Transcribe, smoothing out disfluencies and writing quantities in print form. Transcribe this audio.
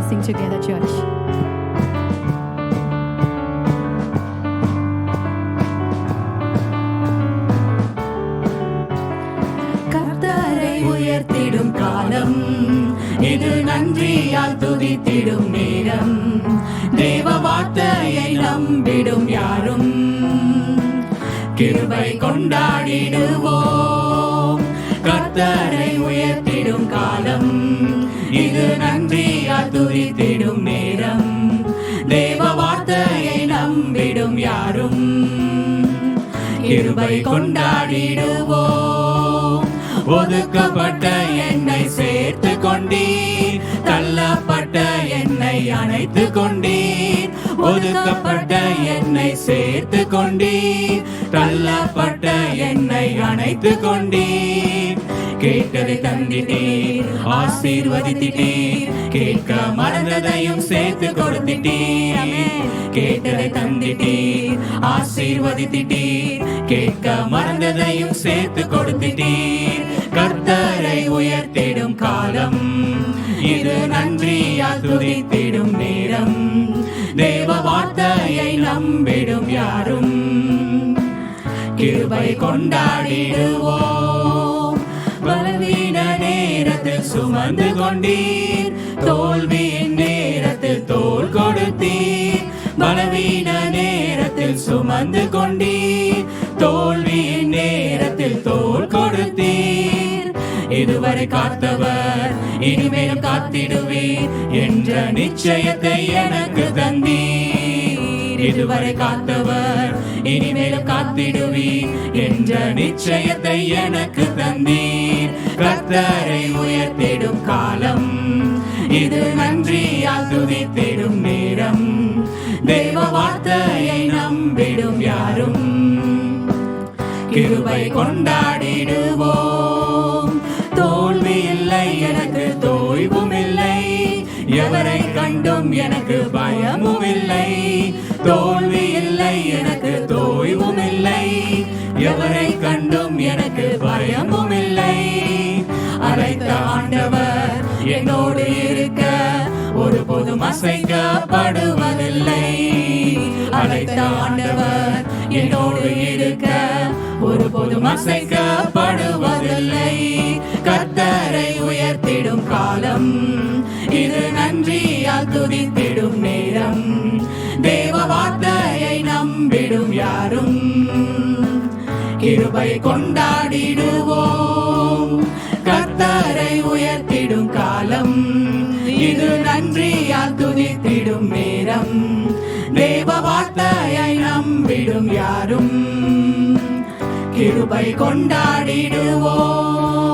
sing together, church. கர்த்தரை உயர்த்திடும் காலம், இது நன்றியால் துதித்திடும் நேரம். தேவ வார்த்தையை நம்பிடும் யாரும் கிருபை கொண்டாடிடுவோம். கர்த்தரை உயர்த்திடும் காலம், இது நன்றியால் துதித்திடும் நேரம். தேவ வார்த்தையை நம்பிடும் யாரும் கிருபை கொண்டாடிடுவோம். ஒதுக்கப்பட்ட என்னை சேர்த்து கொண்டீர், தள்ளப்பட்ட என்னை அணைத்து கொண்டீர். ஒதுக்கப்பட்ட என்னை சேர்த்து கொண்டீர், தள்ளப்பட்ட என்னை அணைத்து கொண்டீர். கேட்டதை தந்திட்டீர், ஆசீர்வதித்தீர். கேட்க மறந்ததையும் சேர்த்து கொடுத்திட்டீர். கேட்டதை தந்திட்டீர், ஆசீர்வதித்தீர். கேட்க மறந்ததையும் சேர்த்து கொடுத்திட்டீர். கர்த்தரை உயர்த்திடும் காலம், இது நன்றியால் துதித்திடும் நேரம். தேவ வார்த்தையை நம்பிடும் யாரும் கிருபை கொண்டாடிடுவோம். பலவீன நேரத்தில் சுமந்து கொண்டீர், தோல்வியின் நேரத்தில் தோள் கொடுத்தீர். பலவீன நேரத்தில் சுமந்து கொண்டீர், தோல்வியின் நேரத்தில் தோள் கொடுத்தீர். இதுவரை காத்தவர் இனிமேலும் காத்திடுவீர் என்ற நிச்சயத்தை எனக்கு தந்தீர். இதுவரை காத்தவர் இனிமேலும் காத்திடுவீர் என்ற நிச்சயத்தை எனக்கு தந்தீர். கர்த்தரை உயர்த்திடும் காலம், இது நன்றியால் துதித்திடும் நேரம். தேவ வார்த்தையை நம்பிடும் யாரும் கிருபை கொண்டாடிடுவோம். தோல்வி இல்லை எனக்கு, தோய்வும் இல்லை, எவரை கண்டும் எனக்கு பயமும் இல்லை. தோல்வி இல்லை எனக்கு, தோய்வும் இல்லை, எவரை கண்டும் எனக்கு பயமும் இல்லை. அழைத்த ஆண்டவர் என்னோடு இருக்க ஒருபோதும் அசைக்கப்படுவதில்லை. அழைத்த ஆண்டவர் என்னோடு இருக்க ஒருபோதும் அசைக்கப்படுவதில்லை. கர்த்தரை உயர்த்திடும் காலம், இது நன்றியால் துதித்திடும் நேரம். தேவ வார்த்தையை நம்பிடும் யாரும் கிருபை கொண்டாடிடுவோம். கர்த்தரை உயர்த்திடும் காலம், இது நன்றியால் துதித்திடும் நேரம். தேவ வார்த்தையை நம்பிடும் யாரும் கிருபை கொண்டாடிடுவோம்.